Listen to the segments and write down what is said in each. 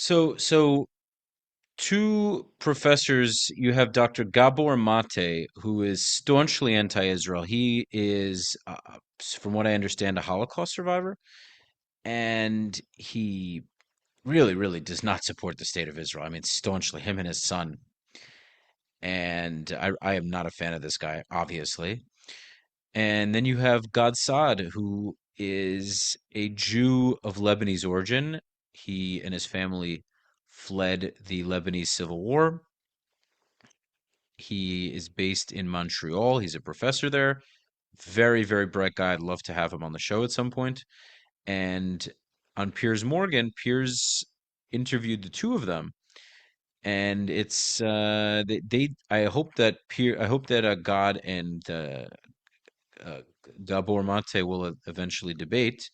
So two professors, you have Dr. Gabor Maté, who is staunchly anti-Israel. He is, from what I understand, a Holocaust survivor, and he really, really does not support the state of Israel. I mean, staunchly, him and his son. And I am not a fan of this guy, obviously. And then you have Gad Saad, who is a Jew of Lebanese origin. He and his family fled the Lebanese Civil War. He is based in Montreal. He's a professor there. Very, very bright guy. I'd love to have him on the show at some point. And on Piers Morgan, Piers interviewed the two of them, and it's I hope that God and uh, Gabor Mate will eventually debate,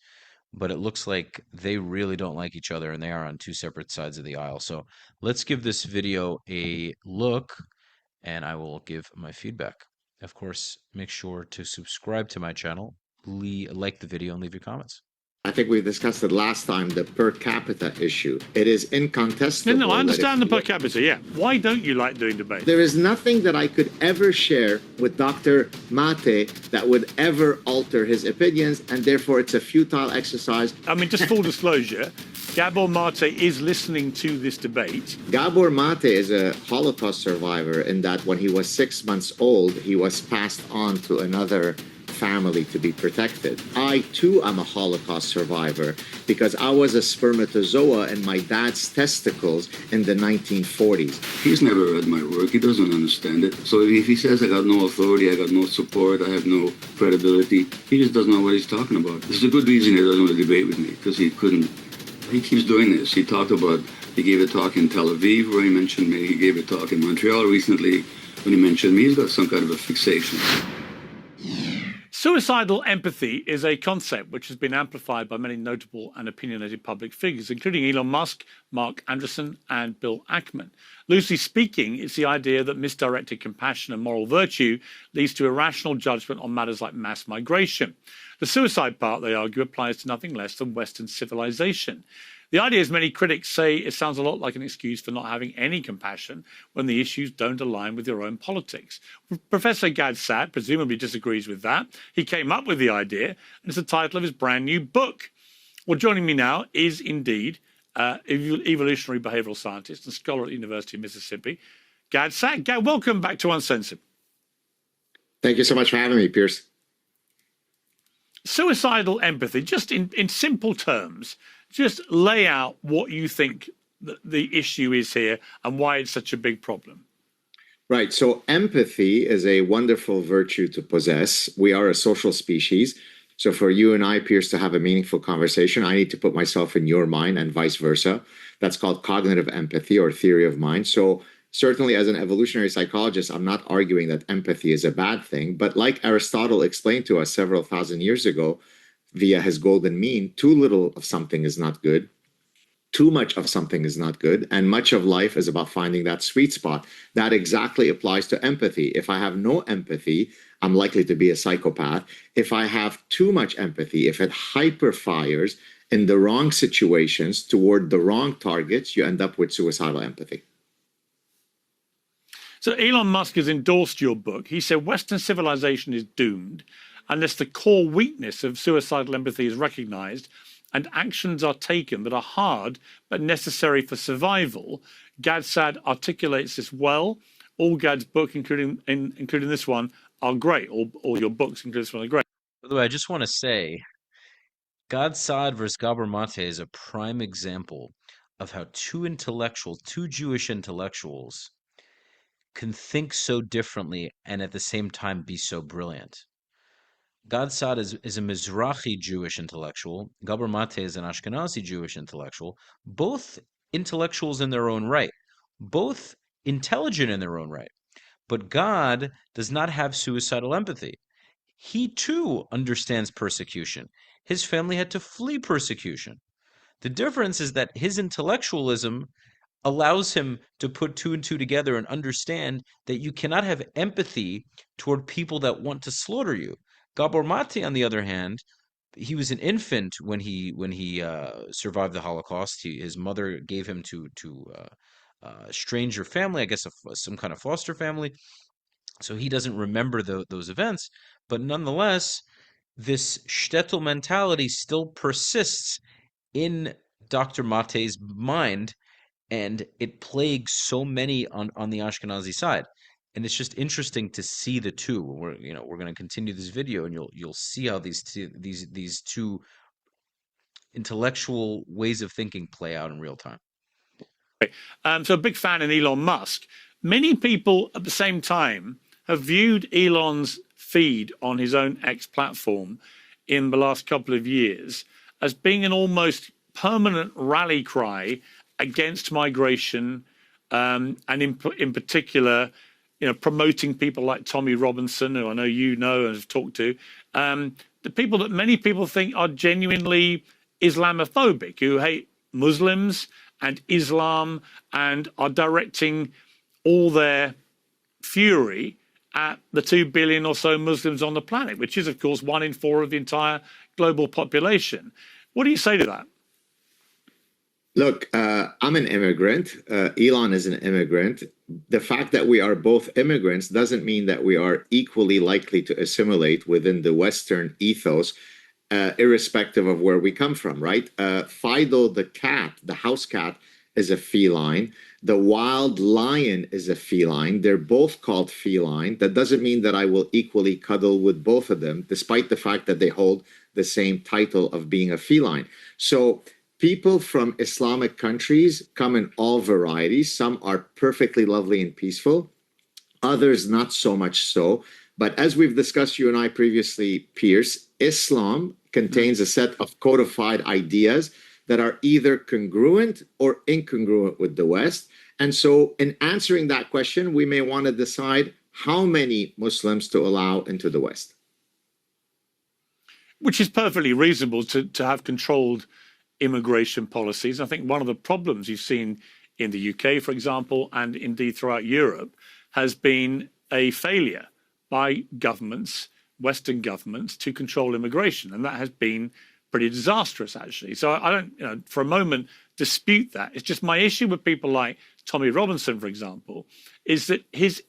but it looks like they really don't like each other and they are on two separate sides of the aisle. So let's give this video a look and I will give my feedback. Of course, make sure to subscribe to my channel, like the video, and leave your comments. I think we discussed it last time, the per capita issue. It is incontestable. No, I understand the per capita, yeah. Why don't you like doing debate? There is nothing that I could ever share with Dr. Mate that would ever alter his opinions, and therefore it's a futile exercise. I mean, just full disclosure, Gabor Maté is listening to this debate. Gabor Mate is a Holocaust survivor in that when he was 6 months old, he was passed on to another family to be protected. I too am a Holocaust survivor because I was a spermatozoa in my dad's testicles in the 1940s. He's never read my work. He doesn't understand it. So if he says I got no authority, I got no support, I have no credibility, he just doesn't know what he's talking about. There's a good reason he doesn't want to debate with me, because he couldn't. He keeps doing this. He gave a talk in Tel Aviv where he mentioned me. He gave a talk in Montreal recently when he mentioned me. He's got some kind of a fixation. Suicidal empathy is a concept which has been amplified by many notable and opinionated public figures, including Elon Musk, Mark Anderson, and Bill Ackman. Loosely speaking, it's the idea that misdirected compassion and moral virtue leads to irrational judgment on matters like mass migration. The suicide part, they argue, applies to nothing less than Western civilization. The idea, as many critics say, it sounds a lot like an excuse for not having any compassion when the issues don't align with your own politics. Professor Gad Saad presumably disagrees with that. He came up with the idea, and it's the title of his brand new book. Well, joining me now is indeed evolutionary behavioral scientist and scholar at the University of Mississippi, Gad Saad. Gad, welcome back to Uncensored. Thank you so much for having me, Piers. Suicidal empathy, just in simple terms, just lay out what you think the issue is here and why it's such a big problem. Right. So empathy is a wonderful virtue to possess. We are a social species. So for you and I, Piers, to have a meaningful conversation, I need to put myself in your mind and vice versa. That's called cognitive empathy or theory of mind. So certainly as an evolutionary psychologist, I'm not arguing that empathy is a bad thing. But like Aristotle explained to us several thousand years ago, via his golden mean, too little of something is not good. Too much of something is not good. And much of life is about finding that sweet spot. That exactly applies to empathy. If I have no empathy, I'm likely to be a psychopath. If I have too much empathy, if it hyperfires in the wrong situations toward the wrong targets, you end up with suicidal empathy. So Elon Musk has endorsed your book. He said Western civilization is doomed unless the core weakness of suicidal empathy is recognized and actions are taken that are hard but necessary for survival. Gad Saad articulates this well. All Gad's books, including this one, are great. All your books, including this one, are great. By the way, I just want to say, Gad Saad versus Gabor Mate is a prime example of how two Jewish intellectuals can think so differently and at the same time be so brilliant. Gad Saad is a Mizrahi Jewish intellectual. Gabor Mate is an Ashkenazi Jewish intellectual. Both intellectuals in their own right. Both intelligent in their own right. But Gad does not have suicidal empathy. He too understands persecution. His family had to flee persecution. The difference is that his intellectualism allows him to put two and two together and understand that you cannot have empathy toward people that want to slaughter you. Gabor Mate, on the other hand, he was an infant when he survived the Holocaust. His mother gave him a stranger family, I guess some kind of foster family. So he doesn't remember those events, but nonetheless, this shtetl mentality still persists in Dr. Mate's mind, and it plagues so many on the Ashkenazi side. And it's just interesting to see the two. We're going to continue this video, and you'll see how these two intellectual ways of thinking play out in real time. So a big fan in Elon Musk. Many people at the same time have viewed Elon's feed on his own X platform in the last couple of years as being an almost permanent rally cry against migration, and in particular, promoting people like Tommy Robinson, who I know you know and have talked to, the people that many people think are genuinely Islamophobic, who hate Muslims and Islam and are directing all their fury at the 2 billion or so Muslims on the planet, which is, of course, 1 in 4 of the entire global population. What do you say to that? Look, I'm an immigrant. Elon is an immigrant. The fact that we are both immigrants doesn't mean that we are equally likely to assimilate within the Western ethos, irrespective of where we come from, right? Fido the cat, the house cat, is a feline. The wild lion is a feline. They're both called feline. That doesn't mean that I will equally cuddle with both of them, despite the fact that they hold the same title of being a feline. So people from Islamic countries come in all varieties. Some are perfectly lovely and peaceful, others not so much so. But as we've discussed, you and I previously, Piers, Islam contains a set of codified ideas that are either congruent or incongruent with the West. And so, in answering that question, we may want to decide how many Muslims to allow into the West. Which is perfectly reasonable to have controlled immigration policies. I think one of the problems you've seen in the UK, for example, and indeed throughout Europe, has been a failure by governments, Western governments, to control immigration. And that has been pretty disastrous, actually. So I don't, for a moment, dispute that. It's just my issue with people like Tommy Robinson, for example, is that his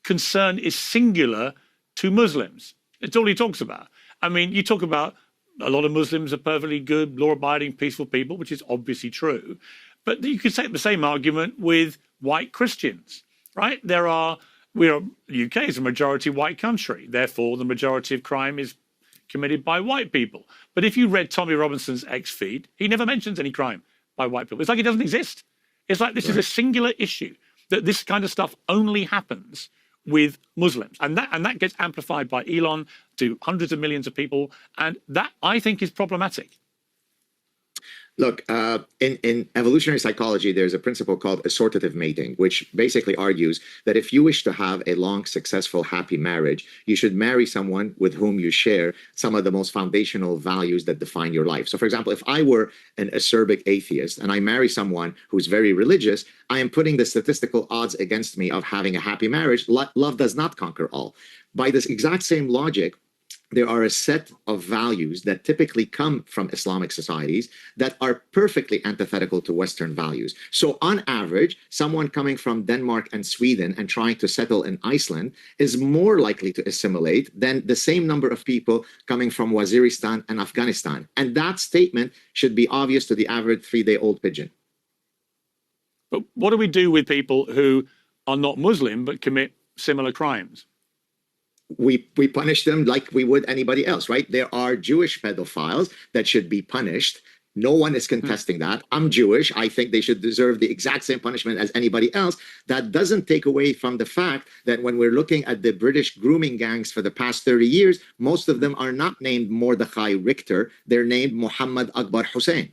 concern is singular to Muslims. It's all he talks about. I mean, you talk about a lot of Muslims are perfectly good, law-abiding, peaceful people, which is obviously true. But you could take the same argument with white Christians, right? The UK is a majority white country. Therefore, the majority of crime is committed by white people. But if you read Tommy Robinson's X feed, he never mentions any crime by white people. It's like it doesn't exist. It's like this is a singular issue, that this kind of stuff only happens with Muslims. And that gets amplified by Elon to hundreds of millions of people. And that, I think, is problematic. Look, in evolutionary psychology, there's a principle called assortative mating, which basically argues that if you wish to have a long, successful, happy marriage, you should marry someone with whom you share some of the most foundational values that define your life. So, for example, if I were an acerbic atheist and I marry someone who's very religious, I am putting the statistical odds against me of having a happy marriage. Love does not conquer all. By this exact same logic, there are a set of values that typically come from Islamic societies that are perfectly antithetical to Western values. So, on average, someone coming from Denmark and Sweden and trying to settle in Iceland is more likely to assimilate than the same number of people coming from Waziristan and Afghanistan. And that statement should be obvious to the average 3-day-old pigeon. But what do we do with people who are not Muslim but commit similar crimes? We punish them like we would anybody else, right? There are Jewish pedophiles that should be punished. No one is contesting that. I'm Jewish. I think they should deserve the exact same punishment as anybody else. That doesn't take away from the fact that when we're looking at the British grooming gangs for the past 30 years, most of them are not named Mordechai Richter. They're named Muhammad Akbar Hussein.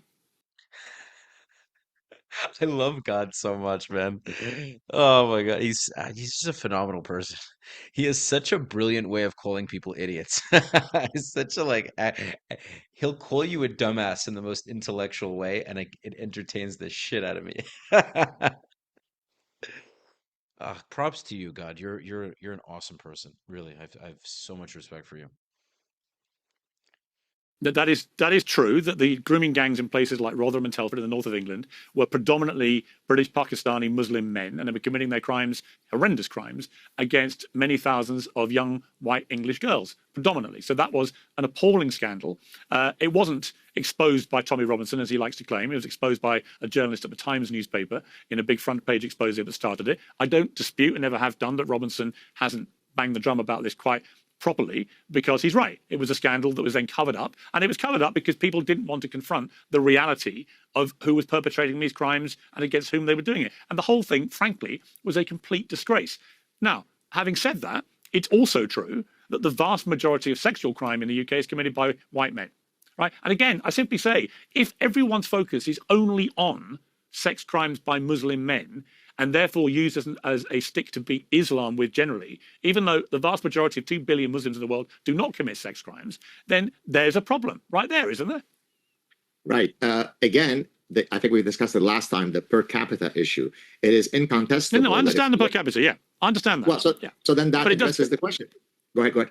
I love God so much, man. Oh my God, he's just a phenomenal person. He has such a brilliant way of calling people idiots. He's such a he'll call you a dumbass in the most intellectual way, and it entertains the shit out of me. Props to you, God. You're an awesome person. Really, I've so much respect for you. That is true, that the grooming gangs in places like Rotherham and Telford in the north of England were predominantly British Pakistani Muslim men, and they were committing their crimes, horrendous crimes, against many thousands of young white English girls, predominantly. So that was an appalling scandal. It wasn't exposed by Tommy Robinson, as he likes to claim. It was exposed by a journalist at the Times newspaper in a big front page expose that started it. I don't dispute, and never have done, that Robinson hasn't banged the drum about this quite properly, because he's right. It was a scandal that was then covered up, and it was covered up because people didn't want to confront the reality of who was perpetrating these crimes and against whom they were doing it. And the whole thing, frankly, was a complete disgrace. Now, having said that, it's also true that the vast majority of sexual crime in the UK is committed by white men, right? And again, I simply say, if everyone's focus is only on sex crimes by Muslim men, and therefore used as a stick to beat Islam with generally, even though the vast majority of 2 billion Muslims in the world do not commit sex crimes, then there's a problem right there, isn't there? Right. Again, I think we discussed it last time, the per capita issue. It is incontestable. No, I understand the per capita, yeah. I understand that. Well, so then that addresses the question. Go ahead.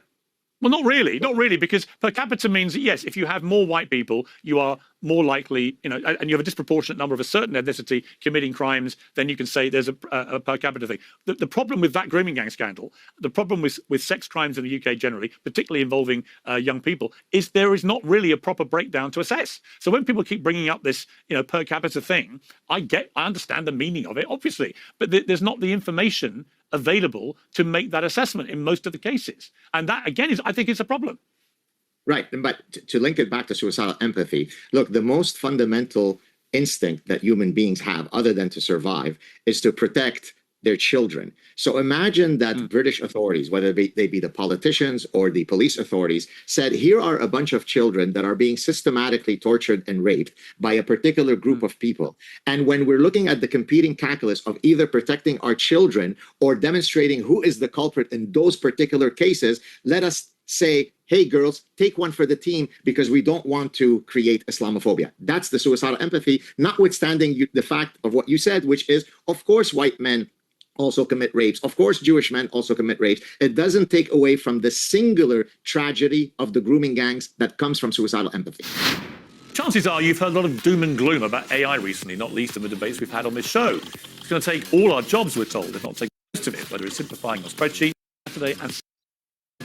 Well, not really, because per capita means that, yes, if you have more white people, you are more likely, and you have a disproportionate number of a certain ethnicity committing crimes, then you can say there's a per capita thing. The problem with that grooming gang scandal, the problem with sex crimes in the UK generally, particularly involving young people, is there is not really a proper breakdown to assess. So when people keep bringing up this, per capita thing, I understand the meaning of it, obviously, but there's not the information available to make that assessment in most of the cases. And that, again, I think is a problem. Right. But to link it back to suicidal empathy, look, the most fundamental instinct that human beings have, other than to survive, is to protect their children. So imagine that British authorities, whether they be the politicians or the police authorities, said, here are a bunch of children that are being systematically tortured and raped by a particular group of people. And when we're looking at the competing calculus of either protecting our children or demonstrating who is the culprit in those particular cases, let us say, hey, girls, take one for the team because we don't want to create Islamophobia. That's the suicidal empathy, notwithstanding the fact of what you said, which is, of course, white men also commit rapes. Of course, Jewish men also commit rapes. It doesn't take away from the singular tragedy of the grooming gangs that comes from suicidal empathy. Chances are you've heard a lot of doom and gloom about AI recently, not least in the debates we've had on this show. It's going to take all our jobs, we're told, if not take most of it, whether it's simplifying a spreadsheet today and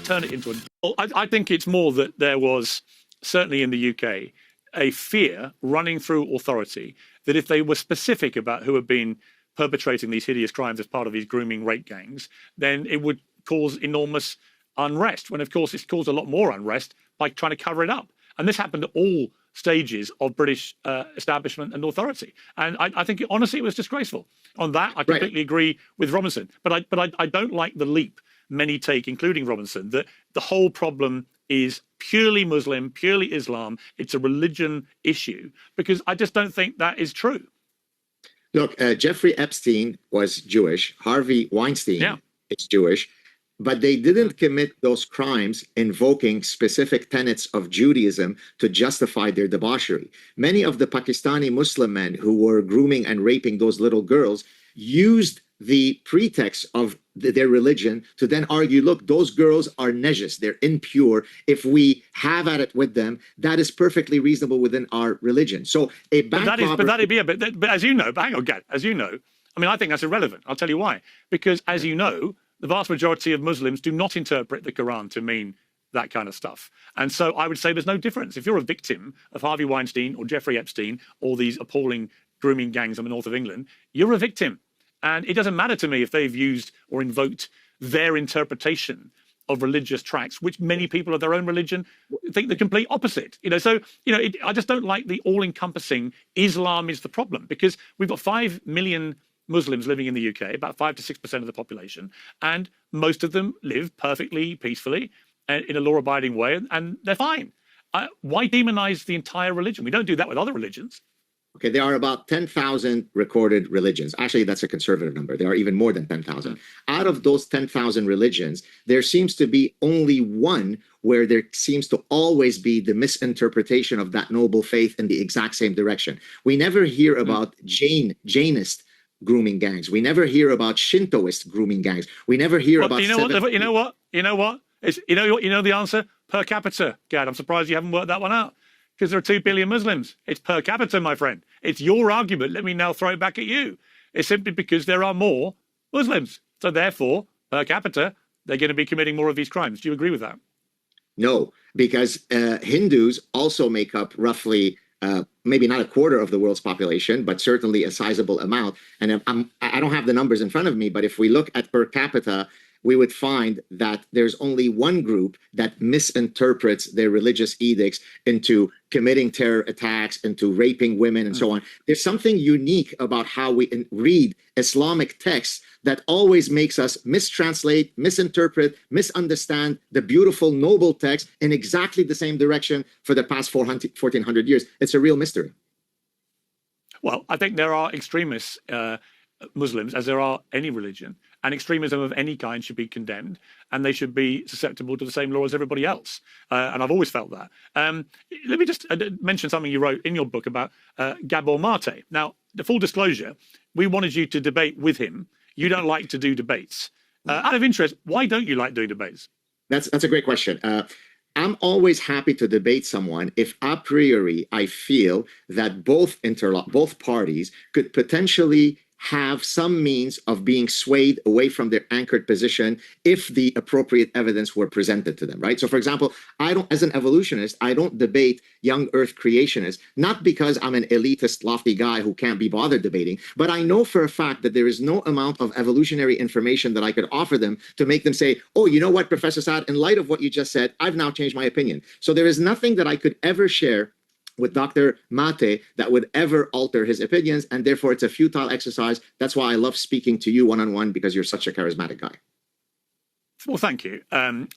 turn it into I think it's more that there was, certainly in the UK, a fear running through authority that if they were specific about who had been perpetrating these hideous crimes as part of these grooming rape gangs, then it would cause enormous unrest, when of course it's caused a lot more unrest by trying to cover it up. And this happened at all stages of British establishment and authority. And I think, honestly, it was disgraceful. On that, I completely agree with Robinson. But I don't like the leap many take, including Robinson, that the whole problem is purely Muslim, purely Islam. It's a religion issue, because I just don't think that is true. Look, Jeffrey Epstein was Jewish. Harvey Weinstein is Jewish. But they didn't commit those crimes invoking specific tenets of Judaism to justify their debauchery. Many of the Pakistani Muslim men who were grooming and raping those little girls used the pretext of their religion to then argue, look, those girls are najis, they're impure. If we have at it with them, that is perfectly reasonable within our religion. So a bank robber... But as you know, hang on, Gad, as you know, I mean, I think that's irrelevant. I'll tell you why. Because as you know, the vast majority of Muslims do not interpret the Quran to mean that kind of stuff. And so I would say there's no difference. If you're a victim of Harvey Weinstein or Jeffrey Epstein or these appalling grooming gangs in the north of England, you're a victim. And it doesn't matter to me if they've used or invoked their interpretation of religious tracts, which many people of their own religion think the complete opposite. I just don't like the all-encompassing Islam is the problem, because we've got 5 million Muslims living in the UK, about 5 to 6% of the population, and most of them live perfectly peacefully and in a law-abiding way, and they're fine. Why demonize the entire religion? We don't do that with other religions. Okay, there are about 10,000 recorded religions. Actually, that's a conservative number. There are even more than 10,000. Out of those 10,000 religions, there seems to be only one where there seems to always be the misinterpretation of that noble faith in the exact same direction. We never hear about Jainist grooming gangs. We never hear about Shintoist grooming gangs. We never hear about... You know what? You know the answer? Per capita, Gad. I'm surprised you haven't worked that one out. Because there are 2 billion Muslims. It's per capita, my friend. It's your argument. Let me now throw it back at you. It's simply because there are more Muslims. So therefore, per capita, they're going to be committing more of these crimes. Do you agree with that? No, because Hindus also make up roughly maybe not a quarter of the world's population, but certainly a sizable amount. And I don't have the numbers in front of me, but if we look at per capita, we would find that there's only one group that misinterprets their religious edicts into committing terror attacks, into raping women, and so on. There's something unique about how we read Islamic texts that always makes us mistranslate, misinterpret, misunderstand the beautiful, noble text in exactly the same direction for the past 1,400 years. It's a real mystery. Well, I think there are extremists, Muslims, as there are any religion, and extremism of any kind should be condemned, and they should be susceptible to the same law as everybody else. And I've always felt that. Let me just mention something you wrote in your book about Gabor Maté. Now, the full disclosure, we wanted you to debate with him. You don't like to do debates. Out of interest, why don't you like doing debates? That's a great question. I'm always happy to debate someone if a priori I feel that both parties could potentially have some means of being swayed away from their anchored position if the appropriate evidence were presented to them, right? So for example, as an evolutionist, I don't debate young earth creationists, not because I'm an elitist, lofty guy who can't be bothered debating, but I know for a fact that there is no amount of evolutionary information that I could offer them to make them say, oh, you know what, Professor Saad, in light of what you just said, I've now changed my opinion. So there is nothing that I could ever share with Dr. Maté that would ever alter his opinions, and therefore it's a futile exercise. That's why I love speaking to you one-on-one, because you're such a charismatic guy. Well, thank you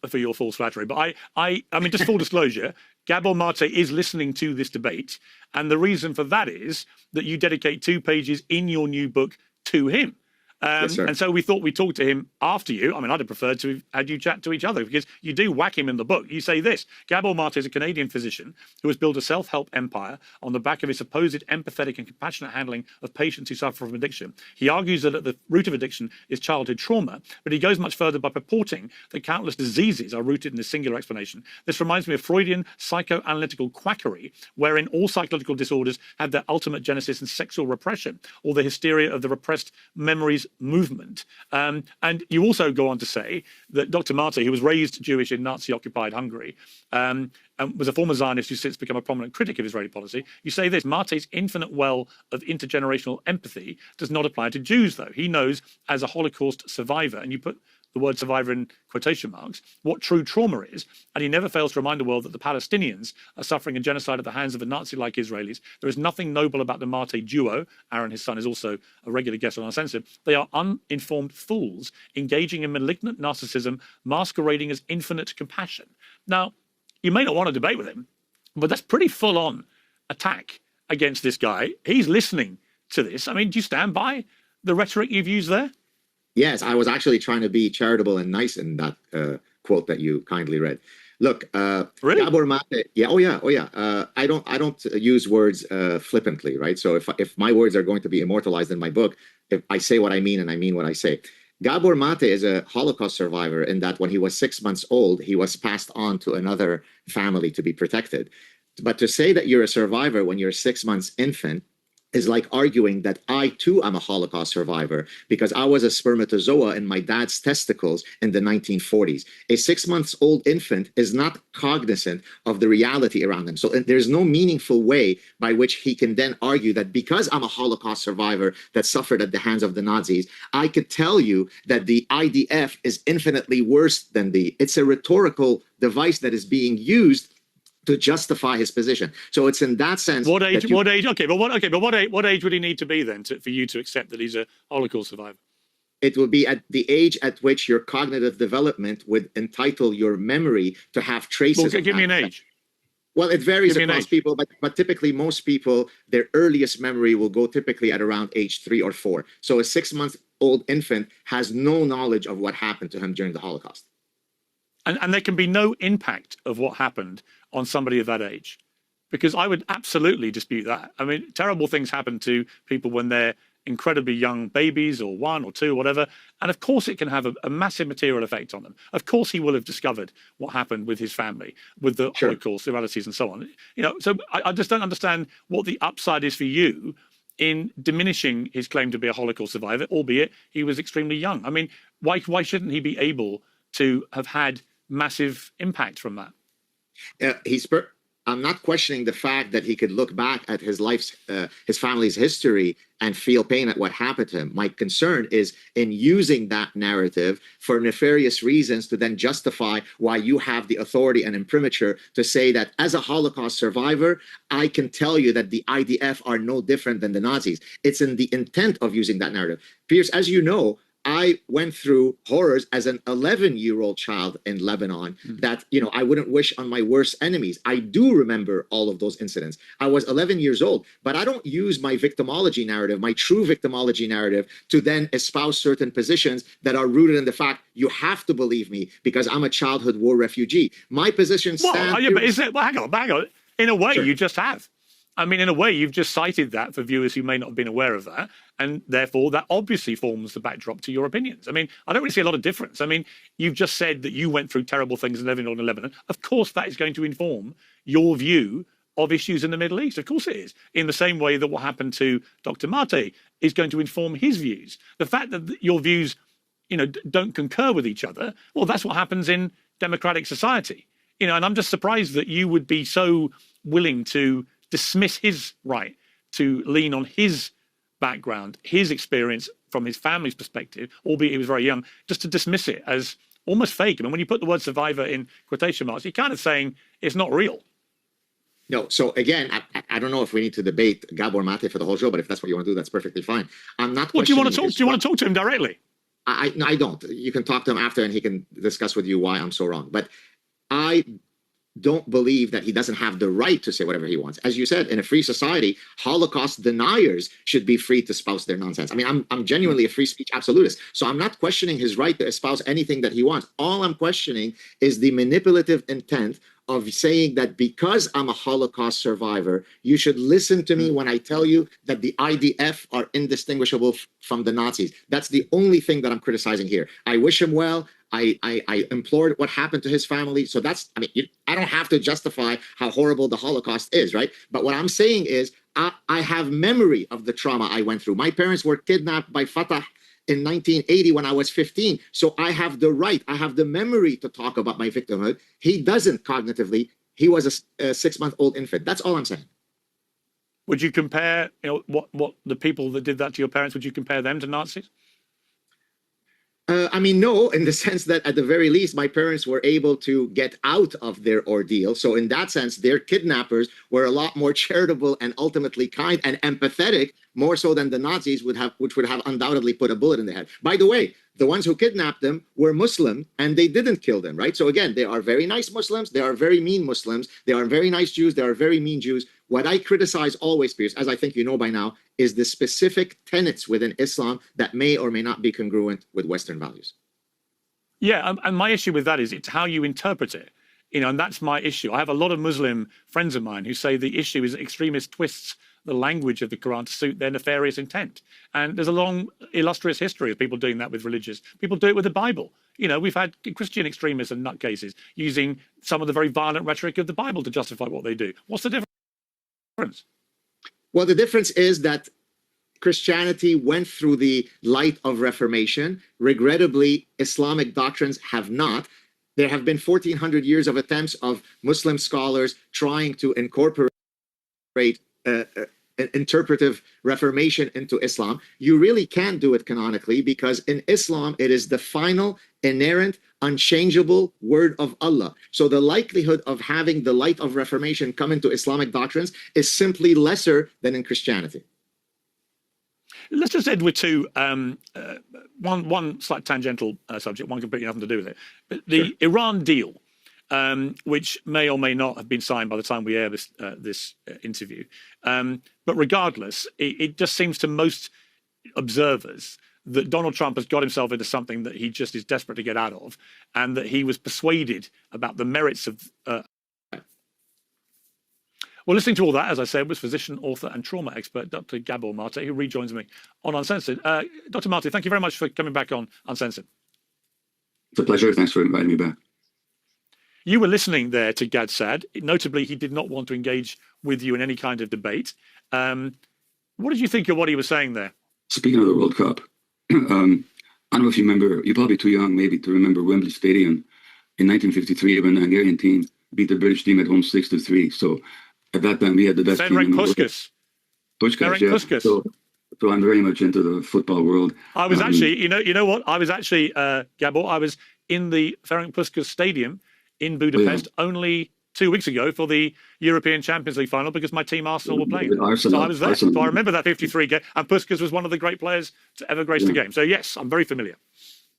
for your false flattery. But I mean, just full disclosure, Gabor Maté is listening to this debate, and the reason for that is that you dedicate 2 pages in your new book to him. Yes, sir. And so we thought we'd talk to him after you. I mean, I'd have preferred to have had you chat to each other, because you do whack him in the book. You say this: Gabor Maté is a Canadian physician who has built a self-help empire on the back of his supposed empathetic and compassionate handling of patients who suffer from addiction. He argues that at the root of addiction is childhood trauma, but he goes much further by purporting that countless diseases are rooted in a singular explanation. This reminds me of Freudian psychoanalytical quackery, wherein all psychological disorders have their ultimate genesis in sexual repression, or the hysteria of the repressed memories movement. And you also go on to say that Dr. Maté, who was raised Jewish in Nazi-occupied Hungary, and was a former Zionist who's since become a prominent critic of Israeli policy, you say this: Maté's infinite well of intergenerational empathy does not apply to Jews, though. He knows, as a Holocaust survivor, and you put the word survivor in quotation marks, what true trauma is, and he never fails to remind the world that the Palestinians are suffering a genocide at the hands of the Nazi-like Israelis. There is nothing noble about the Maté duo. Aaron, his son, is also a regular guest on Uncensored. They are uninformed fools engaging in malignant narcissism, masquerading as infinite compassion. Now, you may not want to debate with him, but that's pretty full-on attack against this guy. He's listening to this. I mean, do you stand by the rhetoric you've used there? Yes, I was actually trying to be charitable and nice in that quote that you kindly read. Look, really? Gabor Maté, oh yeah. I don't use words flippantly, right? So if my words are going to be immortalized in my book, if I say what I mean and I mean what I say. Gabor Maté is a Holocaust survivor in that when he was 6 months old, he was passed on to another family to be protected. But to say that you're a survivor when you're a 6 months infant is like arguing that I too am a Holocaust survivor because I was a spermatozoa in my dad's testicles in the 1940s. A 6 months old infant is not cognizant of the reality around him. So there's no meaningful way by which he can then argue that because I'm a Holocaust survivor that suffered at the hands of the Nazis, I could tell you that the IDF is infinitely worse than it's a rhetorical device that is being used to justify his position. So it's in that sense. What age? What age? Okay, but what age would he need to be then for you to accept that he's a Holocaust survivor? It will be at the age at which your cognitive development would entitle your memory to have traces. Well, give me an age. Well, it varies across people, but typically most people, their earliest memory will go typically at around age 3 or 4. So a 6 month old infant has no knowledge of what happened to him during the Holocaust. And there can be no impact of what happened on somebody of that age, because I would absolutely dispute that. I mean, terrible things happen to people when they're incredibly young babies, or 1 or 2, whatever. And of course, it can have a massive material effect on them. Of course, he will have discovered what happened with his family, with the Sure. Holocaust, realities, and so on. So I just don't understand what the upside is for you in diminishing his claim to be a Holocaust survivor, albeit he was extremely young. I mean, why shouldn't he be able to have had massive impact from that? I'm not questioning the fact that he could look back at his family's history and feel pain at what happened to him. My concern is in using that narrative for nefarious reasons to then justify why you have the authority and imprimatur to say that as a Holocaust survivor, I can tell you that the IDF are no different than the Nazis. It's in the intent of using that narrative. Piers, as you know, I went through horrors as an 11-year-old child in Lebanon that, I wouldn't wish on my worst enemies. I do remember all of those incidents. I was 11 years old, but I don't use my victimology narrative, my true victimology narrative, to then espouse certain positions that are rooted in the fact you have to believe me because I'm a childhood war refugee. My position stands... Well, yeah, but hang on. In a way, Sure. You just have. I mean, in a way, you've just cited that for viewers who may not have been aware of that. And therefore, that obviously forms the backdrop to your opinions. I mean, I don't really see a lot of difference. I mean, you've just said that you went through terrible things in Lebanon. Of course, that is going to inform your view of issues in the Middle East. Of course it is. In the same way that what happened to Dr. Maté is going to inform his views. The fact that your views, don't concur with each other, well, that's what happens in democratic society. And I'm just surprised that you would be so willing to dismiss his right to lean on his background, his experience from his family's perspective, albeit he was very young, just to dismiss it as almost fake. I mean, when you put the word survivor in quotation marks, you're kind of saying it's not real. No, so again, I don't know if we need to debate Gabor Maté for the whole show, but if that's what you want to do, that's perfectly fine. I'm not. Well, do you want to talk to him directly? No, I don't. You can talk to him after, and he can discuss with you why I'm so wrong. But I don't believe that he doesn't have the right to say whatever he wants. As you said, in a free society, Holocaust deniers should be free to espouse their nonsense. I mean, I'm genuinely a free speech absolutist. So I'm not questioning his right to espouse anything that he wants. All I'm questioning is the manipulative intent of saying that because I'm a Holocaust survivor, you should listen to me when I tell you that the IDF are indistinguishable from the Nazis. That's the only thing that I'm criticizing here. I wish him well. I implored what happened to his family. So I don't have to justify how horrible the Holocaust is, right? But what I'm saying is I have memory of the trauma I went through. My parents were kidnapped by Fatah in 1980 when I was 15. So I have the right, I have the memory to talk about my victimhood. He doesn't cognitively. He was a 6-month-old infant. That's all I'm saying. Would you compare, what the people that did that to your parents, would you compare them to Nazis? No, in the sense that at the very least, my parents were able to get out of their ordeal. So in that sense, their kidnappers were a lot more charitable and ultimately kind and empathetic, more so than the Nazis which would have undoubtedly put a bullet in the head. By the way, the ones who kidnapped them were Muslim and they didn't kill them, right? So again, they are very nice Muslims. They are very mean Muslims. They are very nice Jews. They are very mean Jews. What I criticize always, Piers, as I think you know by now, is the specific tenets within Islam that may or may not be congruent with Western values. Yeah, and my issue with that is it's how you interpret it. And that's my issue. I have a lot of Muslim friends of mine who say the issue is that extremist twists the language of the Quran to suit their nefarious intent. And there's a long, illustrious history of people doing that with religious. People do it with the Bible. We've had Christian extremists and nutcases using some of the very violent rhetoric of the Bible to justify what they do. What's the difference? Well, the difference is that Christianity went through the light of Reformation. Regrettably, Islamic doctrines have not. There have been 1,400 years of attempts of Muslim scholars trying to incorporate interpretive reformation into Islam. You really can't do it canonically because in Islam, it is the final, inerrant, unchangeable word of Allah. So the likelihood of having the light of reformation come into Islamic doctrines is simply lesser than in Christianity. Let's just end with two, one slight tangential subject, one completely nothing to do with it. But the Iran deal, which may or may not have been signed by the time we air this interview. But regardless, it just seems to most observers that Donald Trump has got himself into something that he just is desperate to get out of, and that he was persuaded about the merits of... Well, listening to all that, as I said, was physician, author, and trauma expert Dr. Gabor Maté, who rejoins me on Uncensored. Dr. Maté, thank you very much for coming back on Uncensored. It's a pleasure. Thanks for inviting me back. You were listening there to Gad Saad. Notably, he did not want to engage with you in any kind of debate. What did you think of what he was saying there? Speaking of the World Cup, I don't know if you remember, you're probably too young maybe to remember Wembley Stadium in 1953 when the Hungarian team beat the British team at home 6-3. So at that time, we had the best team in the world. Puskás, yeah. Puskás. So I'm very much into the football world. I was actually, you know what? I was actually, Gabor, I was in the Ferenc Puskás Stadium in Budapest only 2 weeks ago for the European Champions League final because my team Arsenal were playing. So I was there. So I remember that 53 game. And Puskás was one of the great players to ever grace the game. So yes, I'm very familiar.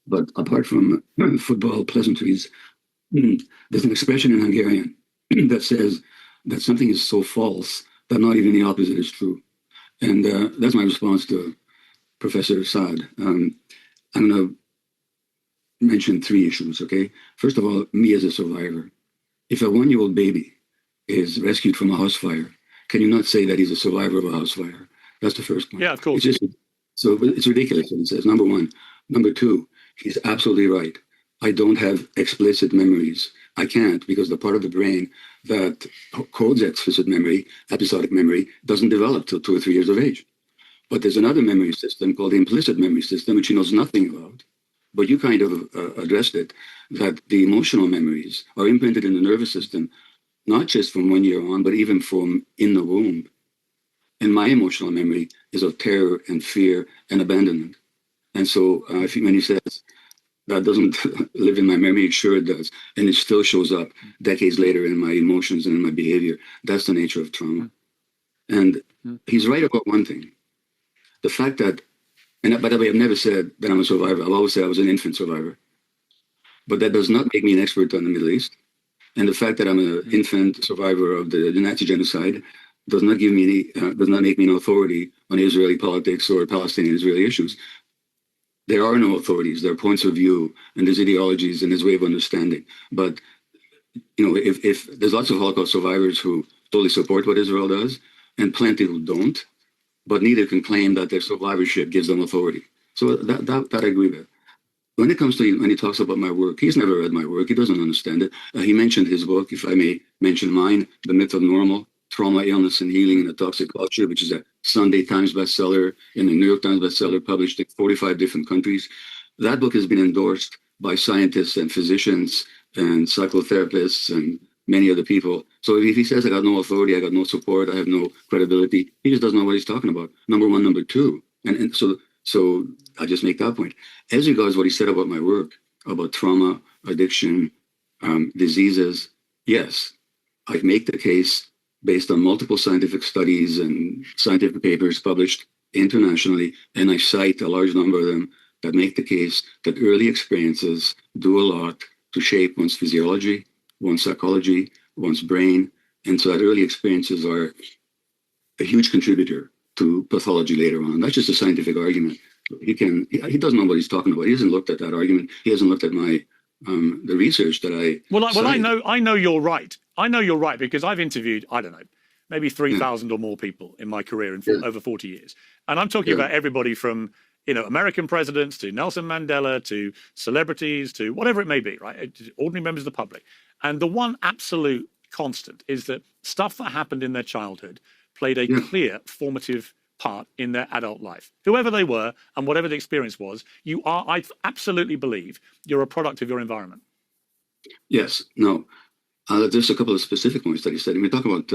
But apart from football pleasantries, there's an expression in Hungarian that says that something is so false that not even the opposite is true. And that's my response to Professor Saad. I'm going to mention 3 issues, okay? First of all, me as a survivor. If a 1-year-old baby is rescued from a house fire, can you not say that he's a survivor of a house fire? That's the first point. Yeah, of course. So it's ridiculous what he says, number one. Number two, he's absolutely right. I don't have explicit memories. I can't because the part of the brain that codes explicit memory, episodic memory, doesn't develop till 2 or 3 years of age. But there's another memory system called the implicit memory system, which he knows nothing about. But you kind of addressed it, that the emotional memories are imprinted in the nervous system, not just from 1 year on, but even from in the womb. And my emotional memory is of terror and fear and abandonment. And so I think when he says that doesn't live in my memory, sure it does. And it still shows up decades later in my emotions and in my behavior. That's the nature of trauma. And he's right about one thing. The fact that, and by the way, I've never said that I'm a survivor. I've always said I was an infant survivor. But that does not make me an expert on the Middle East. And the fact that I'm an infant survivor of the Nazi genocide does not give me does not make me an authority on Israeli politics or Palestinian-Israeli issues. There are no authorities. There are points of view, and there's ideologies, and there's way of understanding. But you know, if there's lots of Holocaust survivors who totally support what Israel does, and plenty who don't, but neither can claim that their survivorship gives them authority. So that I agree with. When it comes to when he talks about my work, he's never read my work. He doesn't understand it. He mentioned his book, if I may mention mine, The Myth of Normal, Trauma, Illness, and Healing in a Toxic Culture, which is a Sunday Times bestseller and a New York Times bestseller published in 45 different countries. That book has been endorsed by scientists and physicians and psychotherapists and many other people. So if he says I got no authority, I got no support, I have no credibility, he just doesn't know what he's talking about. Number one. Number two, and so I just make that point. As regards what he said about my work, about trauma, addiction, diseases, yes, I make the case based on multiple scientific studies and scientific papers published internationally, and I cite a large number of them that make the case that early experiences do a lot to shape one's physiology, one's psychology, one's brain, and so that early experiences are a huge contributor to pathology later on. That's just a scientific argument. He doesn't know what he's talking about. He hasn't looked at that argument. He hasn't looked at my the research that I I know you're right. I know you're right because I've interviewed, I don't know, maybe 3,000 or more people in my career in over 40 years. And I'm talking about everybody from, you know, American presidents to Nelson Mandela to celebrities to whatever it may be, right? Ordinary members of the public. And the one absolute constant is that stuff that happened in their childhood played a clear formative part in their adult life. Whoever they were and whatever the experience was, I absolutely believe you're a product of your environment. Yes, no. There's a couple of specific points that he said. We talk about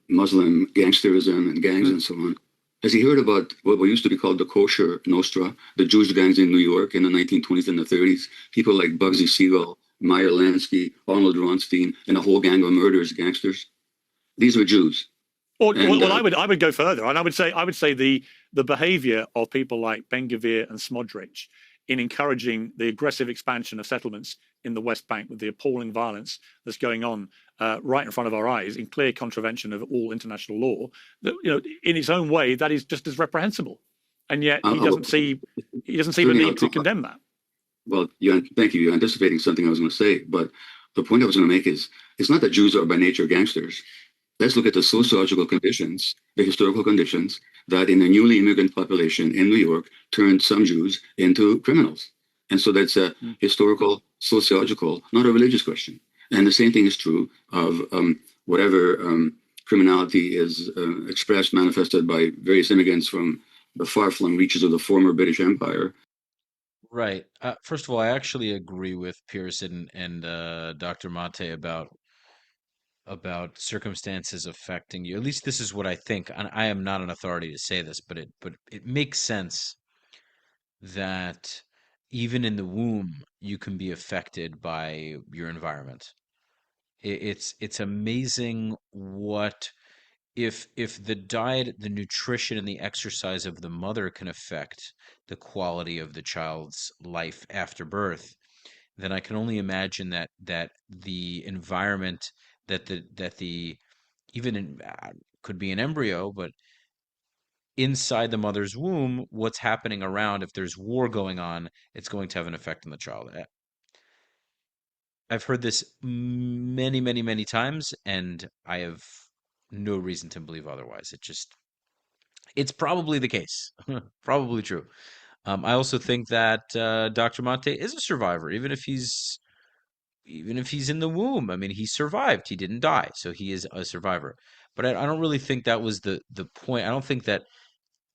Muslim gangsterism and gangs and so on. Has he heard about what used to be called the Kosher Nostra, the Jewish gangs in New York in the 1920s and the 30s? People like Bugsy Siegel, Meyer Lansky, Arnold Ronstein, and a whole gang of murderers, gangsters. These were Jews. I would go further, and I would say the behaviour of people like Ben-Gvir and Smodrich in encouraging the aggressive expansion of settlements in the West Bank with the appalling violence that's going on right in front of our eyes, in clear contravention of all international law. That, you know, in its own way, that is just as reprehensible, and yet he doesn't see the need to condemn that. Well, thank you. You're anticipating something I was going to say, but the point I was going to make is it's not that Jews are by nature gangsters. Let's look at the sociological conditions, the historical conditions that in a newly immigrant population in New York turned some Jews into criminals. And so that's a historical, sociological, not a religious question. And the same thing is true of whatever criminality is expressed, manifested by various immigrants from the far-flung reaches of the former British Empire. Right. First of all, I actually agree with Piers and Dr. Mate about circumstances affecting you. At least this is what I think, and I am not an authority to say this, but it makes sense that even in the womb you can be affected by your environment. It's amazing what if the diet, the nutrition, and the exercise of the mother can affect the quality of the child's life after birth, then I can only imagine that the environment that the even in could be an embryo, but inside the mother's womb, what's happening around, if there's war going on, it's going to have an effect on the child. I've heard this many, many, many times, and I have no reason to believe otherwise. It's probably the case, probably true. I also think that Dr. Monte is a survivor, even if he's in the womb. I mean, he survived. He didn't die, so he is a survivor. But I don't really think that was the point. I don't think that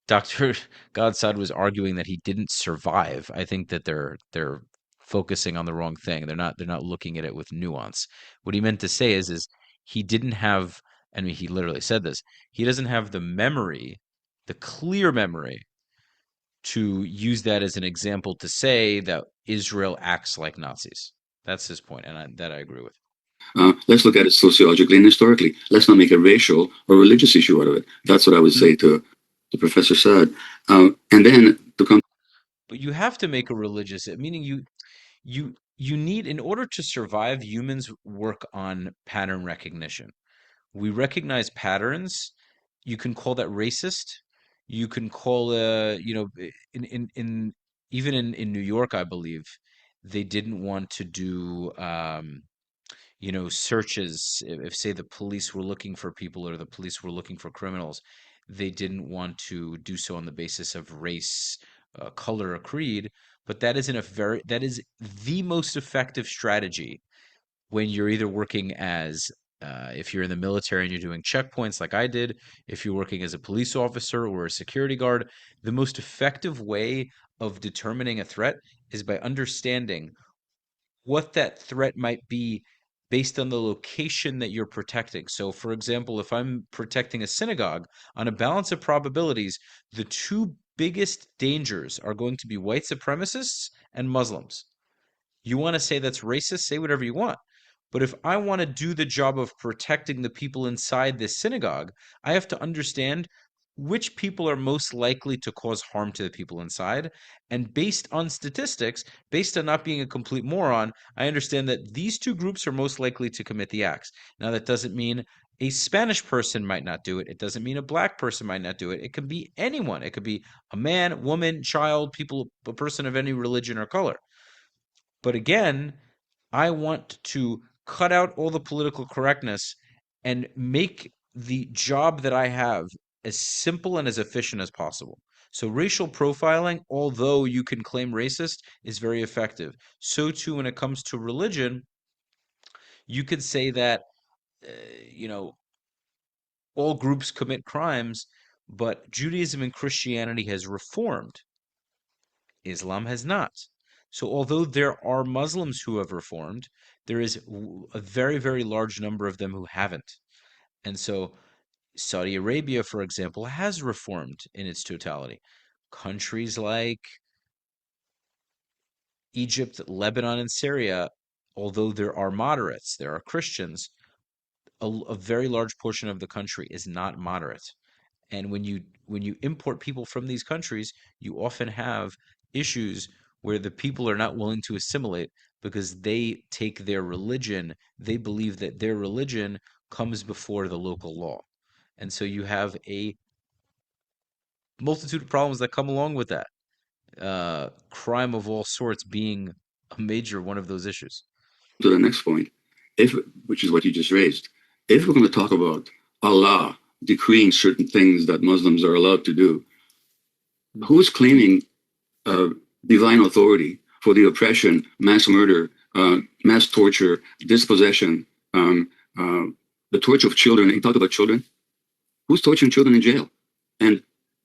Dr. Gad Saad was arguing that he didn't survive. I think that they're focusing on the wrong thing. They're not looking at it with nuance. What he meant to say is he didn't have, I mean, he literally said this. He doesn't have the memory, the clear memory to use that as an example to say that Israel acts like Nazis. That's his point, and that I agree with. Let's look at it sociologically and historically. Let's not make a racial or religious issue out of it. That's what I would say to Professor Saad. And then to come. But you have to make a religious, meaning you need, in order to survive, humans work on pattern recognition. We recognize patterns. You can call that racist. You can call in even in New York, I believe they didn't want to do searches. If say the police were looking for people or the police were looking for criminals, they didn't want to do so on the basis of race, color, or creed. But that is the most effective strategy when you're either working as if you're in the military and you're doing checkpoints like I did, if you're working as a police officer or a security guard, the most effective way of determining a threat is by understanding what that threat might be based on the location that you're protecting. So, for example, if I'm protecting a synagogue, on a balance of probabilities, the two biggest dangers are going to be white supremacists and Muslims. You want to say that's racist? Say whatever you want. But if I want to do the job of protecting the people inside this synagogue, I have to understand which people are most likely to cause harm to the people inside. And based on statistics, based on not being a complete moron, I understand that these two groups are most likely to commit the acts. Now, that doesn't mean a Spanish person might not do it. It doesn't mean a black person might not do it. It can be anyone. It could be a man, woman, child, people, a person of any religion or color. But again, I want to cut out all the political correctness and make the job that I have as simple and as efficient as possible. So, racial profiling, although you can claim racist, is very effective. So, too, when it comes to religion, you could say that, uh, you know, all groups commit crimes, but Judaism and Christianity has reformed. Islam has not. So, although there are Muslims who have reformed, there is a very, very large number of them who haven't. And so, Saudi Arabia, for example, has reformed in its totality. Countries like Egypt, Lebanon, and Syria, although there are moderates, there are Christians, a very large portion of the country is not moderate. And when you import people from these countries, you often have issues where the people are not willing to assimilate because they take their religion, they believe that their religion comes before the local law. And so you have a multitude of problems that come along with that. Crime of all sorts being a major one of those issues. To the next point, if which is what you just raised, if we're going to talk about Allah decreeing certain things that Muslims are allowed to do. Who's claiming divine authority for the oppression, mass murder, mass torture, dispossession, the torture of children? He talked about children. Who's torturing children in jail? And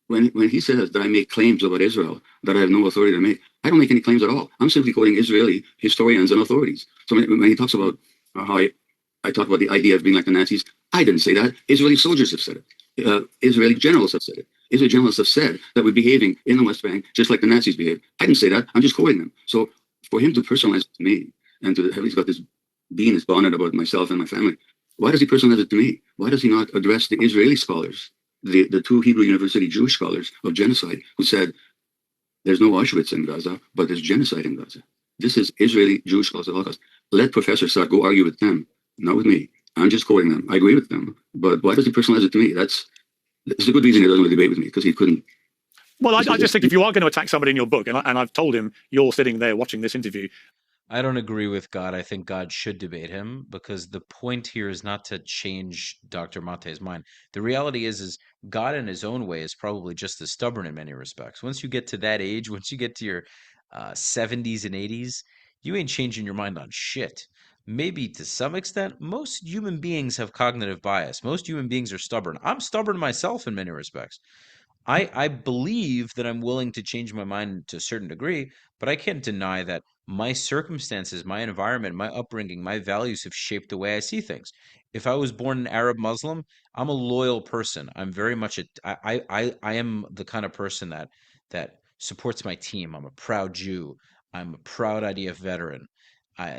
when he says that I make claims about Israel that I have no authority to make, I don't make any claims at all. I'm simply quoting Israeli historians and authorities. So when he talks about how I talk about the idea of being like the Nazis, I didn't say that. Israeli soldiers have said it. Israeli generals have said it. Israeli generals have said that we're behaving in the West Bank just like the Nazis behaved. I didn't say that. I'm just quoting them. So for him to personalize it to me and to have he's got this being this bonnet about myself and my family, why does he personalize it to me? Why does he not address the Israeli scholars, the two Hebrew University Jewish scholars of genocide who said there's no Auschwitz in Gaza, but there's genocide in Gaza? This is Israeli Jewish scholars of the Holocaust. Let Professor Saad go argue with them, not with me. I'm just quoting them. I agree with them. But why does he personalize it to me? That's a good reason he doesn't want to debate with me, because he couldn't. Well, I just think if you are going to attack somebody in your book, and I've told him you're sitting there watching this interview. I don't agree with God. I think God should debate him because the point here is not to change Dr. Mate's mind. The reality is God in his own way is probably just as stubborn in many respects. Once you get to that age, once you get to your 70s and 80s, you ain't changing your mind on shit. Maybe to some extent, most human beings have cognitive bias. Most human beings are stubborn. I'm stubborn myself in many respects. I believe that I'm willing to change my mind to a certain degree, but I can't deny that my circumstances, my environment, my upbringing, my values have shaped the way I see things. If I was born an Arab Muslim, I'm a loyal person. I'm very much I am the kind of person that supports my team. I'm a proud Jew. I'm a proud IDF veteran.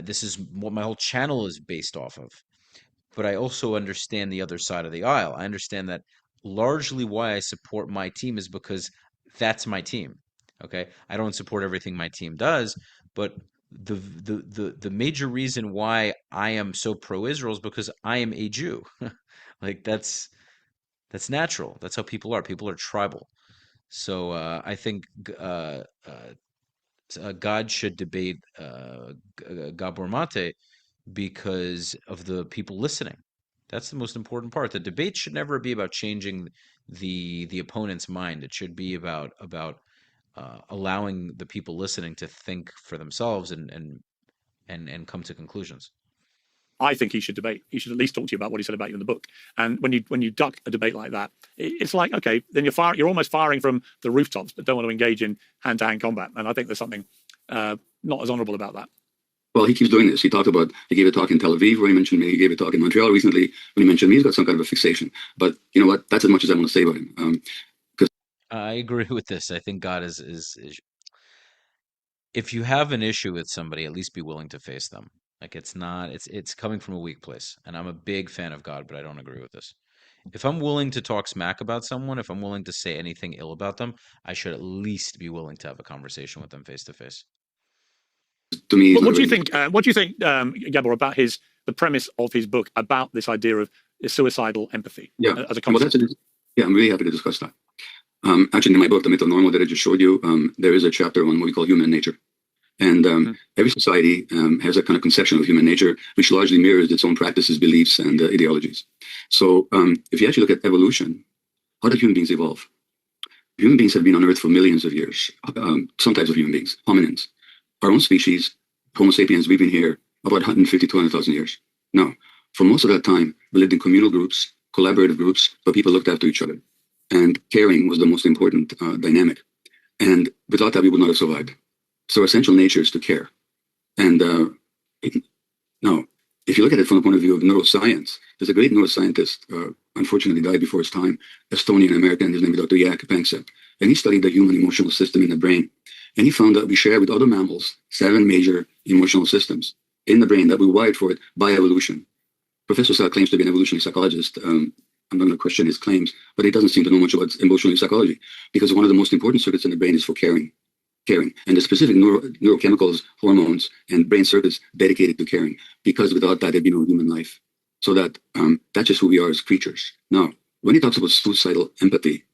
This is what my whole channel is based off of. But I also understand the other side of the aisle. I understand that largely why I support my team is because that's my team. Okay, I don't support everything my team does, but the major reason why I am so pro-Israel is because I am a Jew. Like that's natural. That's how people are. People are tribal. So I think God should debate Gabor Mate because of the people listening. That's the most important part. The debate should never be about changing the opponent's mind. It should be about allowing the people listening to think for themselves and come to conclusions. I think he should debate. He should at least talk to you about what he said about you in the book. And when you duck a debate like that, it's like, okay, then you're almost firing from the rooftops, but don't want to engage in hand-to-hand combat. And I think there's something not as honourable about that. Well, he keeps doing this. He gave a talk in Tel Aviv where he mentioned me. He gave a talk in Montreal recently when he mentioned me. He's got some kind of a fixation. But you know what? That's as much as I want to say about him. I agree with this. I think God is if you have an issue with somebody, at least be willing to face them. Like it's coming from a weak place. And I'm a big fan of God, but I don't agree with this. If I'm willing to talk smack about someone, if I'm willing to say anything ill about them, I should at least be willing to have a conversation with them face to face. To me, what do you think? What do you think, Gabor, about the premise of his book about this idea of suicidal empathy as a concept? Well, I'm really happy to discuss that. Actually, in my book, The Myth of Normal, that I just showed you, there is a chapter on what we call human nature. And every society has a kind of conception of human nature, which largely mirrors its own practices, beliefs, and ideologies. So if you actually look at evolution, how did human beings evolve? Human beings have been on Earth for millions of years. Some types of human beings, hominins. Our own species, Homo sapiens, we've been here about 150, 200,000 years. Now, for most of that time, we lived in communal groups, collaborative groups, where people looked after each other. And caring was the most important dynamic. And without that, we would not have survived. So essential nature is to care. And now, if you look at it from the point of view of neuroscience, there's a great neuroscientist, unfortunately died before his time, Estonian American, his name is Dr. Jaak Panksepp. And he studied the human emotional system in the brain. And he found that we share with other mammals 7 major emotional systems in the brain that we wired for it by evolution. Professor Saad claims to be an evolutionary psychologist. I'm not going to question his claims, but he doesn't seem to know much about emotional psychology, because one of the most important circuits in the brain is for caring. And the specific neurochemicals, hormones, and brain circuits dedicated to caring, because without that, there'd be no human life. So that's just who we are as creatures. Now, when he talks about suicidal empathy,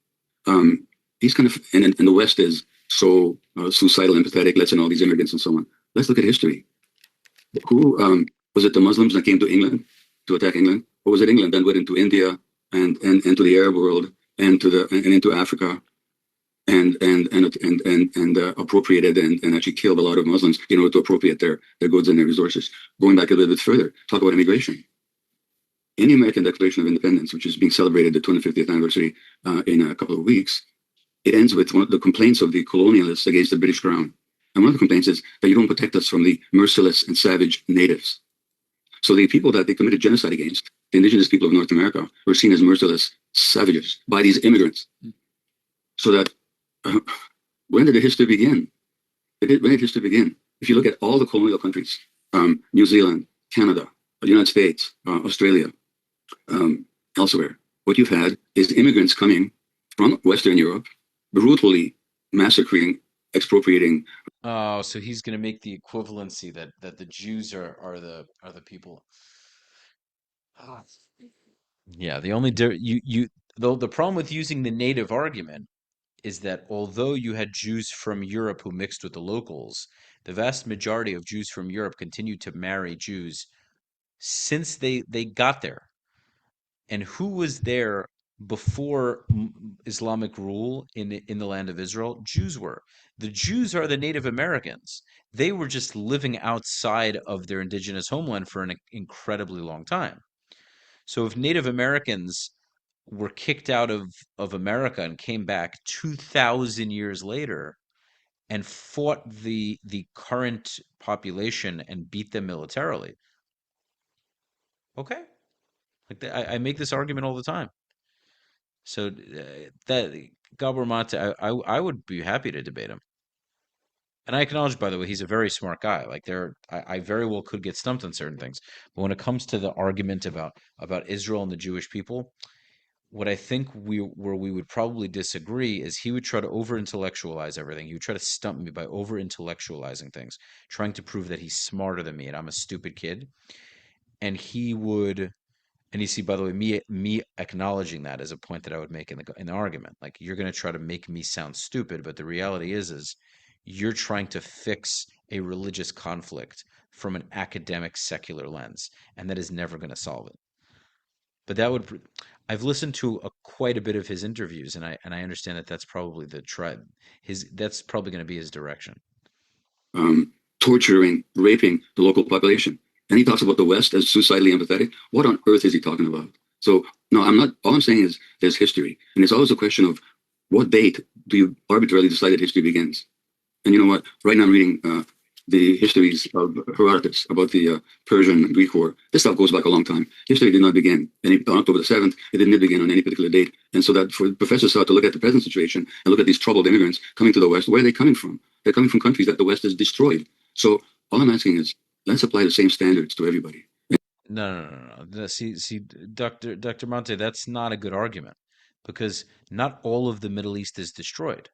he's kind of, and the West is so suicidal, empathetic, let's send all these immigrants and so on. Let's look at history. Who was it? The Muslims that came to England to attack England, or was it England that went into India, and to the Arab world and into Africa and appropriated and actually killed a lot of Muslims in order to appropriate their goods and their resources. Going back a little bit further, talk about immigration. In the American Declaration of Independence, which is being celebrated the 250th anniversary in a couple of weeks, it ends with one of the complaints of the colonialists against the British Crown. And one of the complaints is that you don't protect us from the merciless and savage natives. So the people that they committed genocide against, the indigenous people of North America, were seen as merciless savages by these immigrants. So that when did the history begin? When did history begin? If you look at all the colonial countries, New Zealand, Canada, the United States, Australia, elsewhere, what you've had is immigrants coming from Western Europe, brutally massacring, expropriating. Oh, so he's going to make the equivalency that the Jews are the people. Ah. Yeah, the only you though the problem with using the native argument is that although you had Jews from Europe who mixed with the locals, the vast majority of Jews from Europe continued to marry Jews since they got there. And who was there before Islamic rule in the land of Israel? Jews were. The Jews are the Native Americans. They were just living outside of their indigenous homeland for an incredibly long time. So if Native Americans were kicked out of America and came back 2,000 years later and fought the current population and beat them militarily, okay. Like I make this argument all the time. So that Gabor Maté, I would be happy to debate him. And I acknowledge, by the way, he's a very smart guy. Like I very well could get stumped on certain things. But when it comes to the argument about Israel and the Jewish people, what I think where we would probably disagree is he would try to over intellectualize everything. He would try to stump me by over intellectualizing things, trying to prove that he's smarter than me and I'm a stupid kid. And he would, and you see, by the way, me acknowledging that as a point that I would make in the argument. Like you're going to try to make me sound stupid, but the reality is you're trying to fix a religious conflict from an academic secular lens, and that is never going to solve it. But that would, I've listened to quite a bit of his interviews, and I understand that that's probably that's probably going to be his direction. Torturing, raping the local population. And he talks about the West as suicidally empathetic. What on earth is he talking about? So, no, I'm not. All I'm saying is there's history. And it's always a question of what date do you arbitrarily decide that history begins? And you know what? Right now I'm reading the histories of Herodotus about the Persian Greek War. This stuff goes back a long time. History did not begin on October the 7th. It didn't begin on any particular date. And so that for Professor Saad to look at the present situation and look at these troubled immigrants coming to the West, where are they coming from? They're coming from countries that the West has destroyed. So all I'm asking is, let's apply the same standards to everybody. No. See, Dr. Maté, that's not a good argument because not all of the Middle East is destroyed.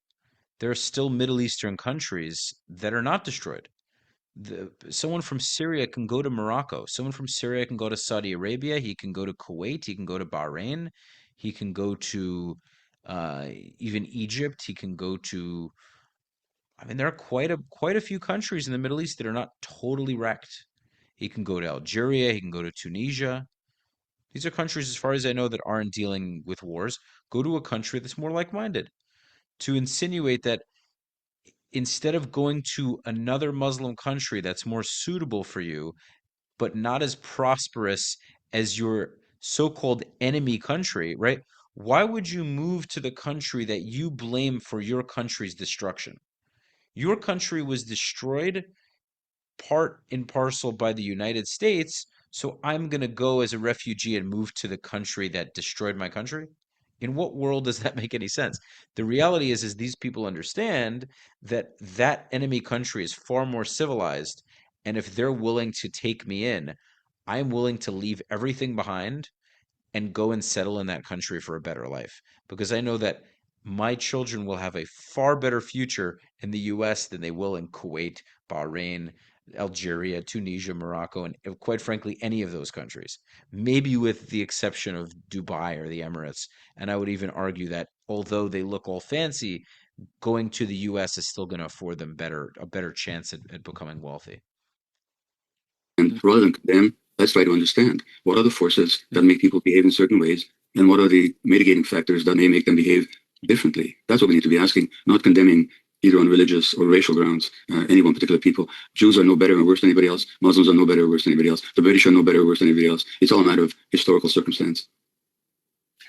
There are still Middle Eastern countries that are not destroyed. Someone from Syria can go to Morocco. Someone from Syria can go to Saudi Arabia. He can go to Kuwait. He can go to Bahrain. He can go to even Egypt. He can go to. I mean, there are quite a few countries in the Middle East that are not totally wrecked. He can go to Algeria. He can go to Tunisia. These are countries, as far as I know, that aren't dealing with wars. Go to a country that's more like-minded. To insinuate that instead of going to another Muslim country that's more suitable for you, but not as prosperous as your so-called enemy country, right? Why would you move to the country that you blame for your country's destruction? Your country was destroyed part and parcel by the United States, so I'm going to go as a refugee and move to the country that destroyed my country? In what world does that make any sense? The reality is these people understand that that enemy country is far more civilized, and if they're willing to take me in, I'm willing to leave everything behind and go and settle in that country for a better life because I know that my children will have a far better future in the US than they will in Kuwait, Bahrain, Algeria, Tunisia, Morocco, and quite frankly, any of those countries. Maybe with the exception of Dubai or the Emirates. And I would even argue that although they look all fancy, going to the US is still going to afford them a better chance at becoming wealthy. And rather than condemn, let's try to understand what are the forces that make people behave in certain ways And what are the mitigating factors that may make them behave differently? That's what we need to be asking, not condemning either on religious or racial grounds any one particular people. Jews are no better or worse than anybody else. Muslims are no better or worse than anybody else. The British are no better or worse than anybody else. It's all a matter of historical circumstance.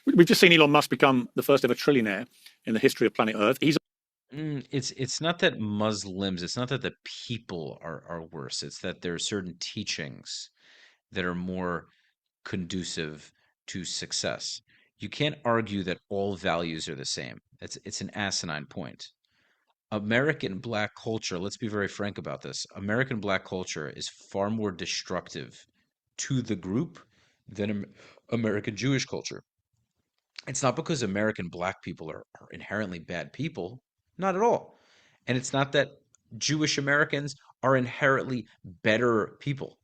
We've just seen Elon Musk become the first ever trillionaire in the history of planet Earth. He's It's not that Muslims, it's not that the people are worse. It's that there are certain teachings that are more conducive to success. You can't argue that all values are the same. It's an asinine point. American black culture, let's be very frank about this. American black culture is far more destructive to the group than American Jewish culture. It's not because American black people are inherently bad people, not at all. And it's not that Jewish Americans are inherently better people,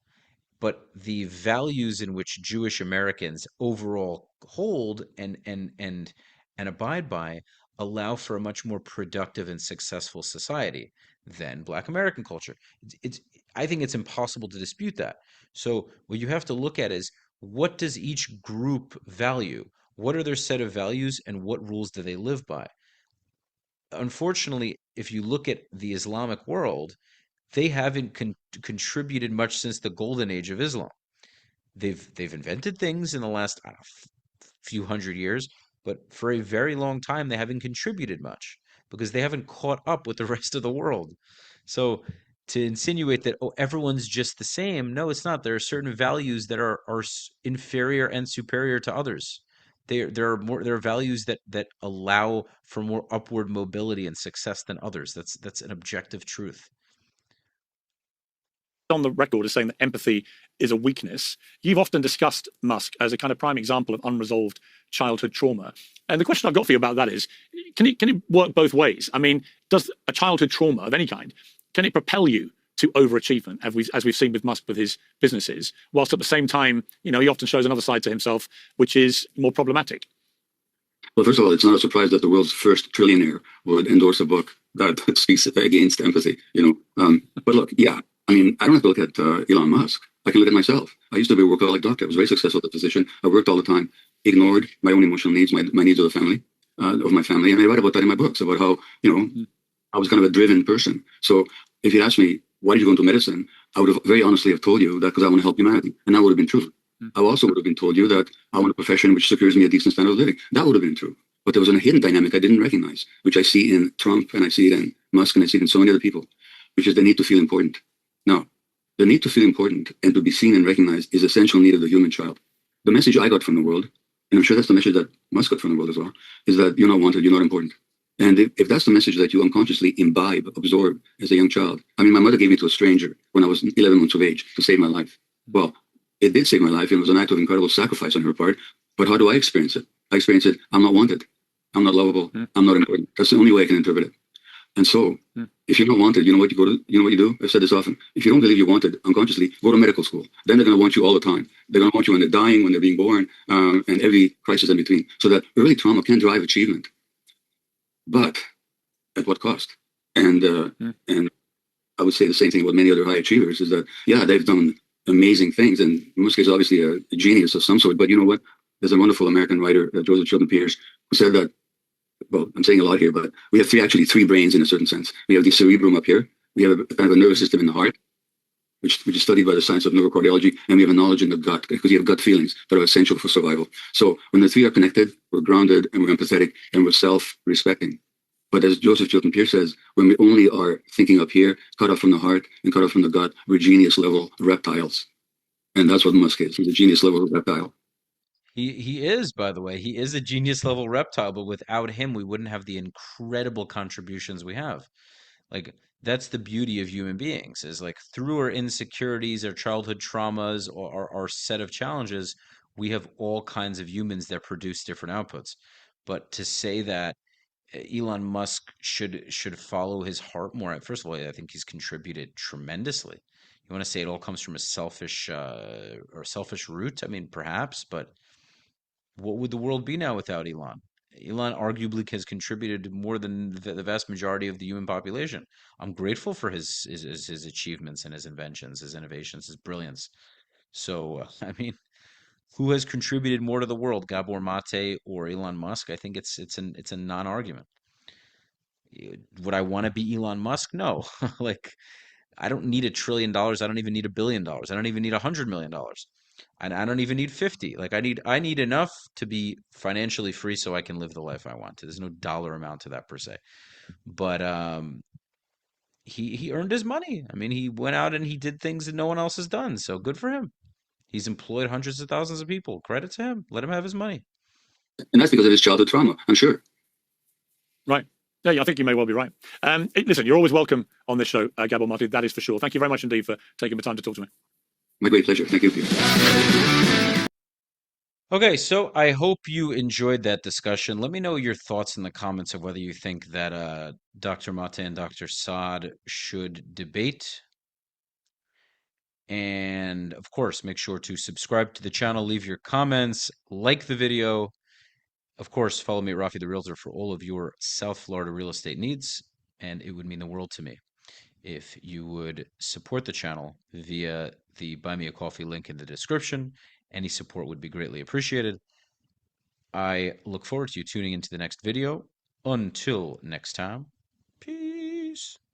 but the values in which Jewish Americans overall hold and abide by allow for a much more productive and successful society than Black American culture. It's I think it's impossible to dispute that. So what you have to look at is what does each group value? What are their set of values and what rules do they live by? Unfortunately, if you look at the Islamic world, they haven't contributed much since the golden age of Islam. They've invented things in the last, I don't know, few hundred years, but for a very long time they haven't contributed much because they haven't caught up with the rest of the world. So to insinuate that everyone's just the same, no, it's not. There are certain values that are inferior and superior to others. There are values that allow for more upward mobility and success than others. That's an objective truth. on the record as saying that empathy is a weakness. You've often discussed Musk as a kind of prime example of unresolved childhood trauma. And the question I've got for you about that is, can it work both ways? I mean, does a childhood trauma of any kind, can it propel you to overachievement, as we've seen with Musk with his businesses, whilst at the same time, he often shows another side to himself, which is more problematic? Well, first of all, it's not a surprise that the world's first trillionaire would endorse a book that speaks against empathy. But look, yeah, I mean, I don't have to look at Elon Musk. I can look at myself. I used to be a workaholic doctor. I was very successful as a physician. I worked all the time, ignored my own emotional needs, my needs of the family, of my family, and I write about that in my books about how I was kind of a driven person. So if you asked me why did you go into medicine, I would have very honestly have told you that because I want to help humanity, and that would have been true. I also would have been told you that I want a profession which secures me a decent standard of living. That would have been true. But there was a hidden dynamic I didn't recognize, which I see in Trump and I see it in Musk and I see it in so many other people, which is the need to feel important. Now, the need to feel important and to be seen and recognized is essential need of the human child. The message I got from the world, and I'm sure that's the message that Musk got from the world as well, is that you're not wanted, you're not important. And if that's the message that you unconsciously imbibe, absorb as a young child, I mean, my mother gave me to a stranger when I was 11 months of age to save my life. Well, it did save my life. It was an act of incredible sacrifice on her part. But how do I experience it? I experience it, I'm not wanted. I'm not lovable. I'm not important. That's the only way I can interpret it. And so, if you're not wanted, you know what you do? I've said this often. If you don't believe you're wanted unconsciously, go to medical school. Then they're going to want you all the time. They're going to want you when they're dying, when they're being born, and every crisis in between. So that early trauma can drive achievement. But at what cost? And I would say the same thing about many other high achievers is that, yeah, they've done amazing things. And in most cases, obviously a genius of some sort. But you know what? There's a wonderful American writer, Joseph Chilton Pierce, who said that, well, I'm saying a lot here, but we have three brains in a certain sense. We have the cerebrum up here. We have a kind of a nervous system in the heart, which is studied by the science of neurocardiology, and we have a knowledge in the gut, because you have gut feelings that are essential for survival. So when the three are connected, we're grounded and we're empathetic and we're self-respecting. But as Joseph Chilton Pierce says, when we only are thinking up here, cut off from the heart and cut off from the gut, we're genius level reptiles. And that's what Musk is. He's a genius level reptile. He is, by the way, he is a genius level reptile, but without him, we wouldn't have the incredible contributions we have. Like that's the beauty of human beings is like through our insecurities, our childhood traumas, or our set of challenges, we have all kinds of humans that produce different outputs. But to say that Elon Musk should follow his heart more, first of all, I think he's contributed tremendously. You want to say it all comes from a selfish root? I mean, perhaps, but what would the world be now without Elon? Elon arguably has contributed more than the vast majority of the human population. I'm grateful for his achievements and his inventions, his innovations, his brilliance. So, I mean, Who has contributed more to the world, Gabor Mate or Elon Musk? I think it's a non-argument. Would I want to be Elon Musk? No. Like, I don't need $1 trillion. I don't even need $1 billion. I don't even need $100 million. And I don't even need 50. Like, I need enough to be financially free so I can live the life I want to. There's no dollar amount to that per se. But he earned his money. I mean, he went out and he did things that no one else has done. So good for him. He's employed hundreds of thousands of people. Credit to him. Let him have his money. And that's because of his childhood trauma, I'm sure. Right. Yeah, I think you may well be right. Listen, you're always welcome on this show, Gabor Maté, that is for sure. Thank you very much indeed for taking the time to talk to me. My great pleasure. Thank you. Okay, so I hope you enjoyed that discussion. Let me know your thoughts in the comments of whether you think that Dr. Mate and Dr. Saad should debate. And of course, make sure to subscribe to the channel, leave your comments, like the video. Of course, follow me at Rafi the Realtor for all of your South Florida real estate needs, and it would mean the world to me if you would support the channel via the Buy Me a Coffee link in the description. Any support would be greatly appreciated. I look forward to you tuning into the next video. Until next time, peace.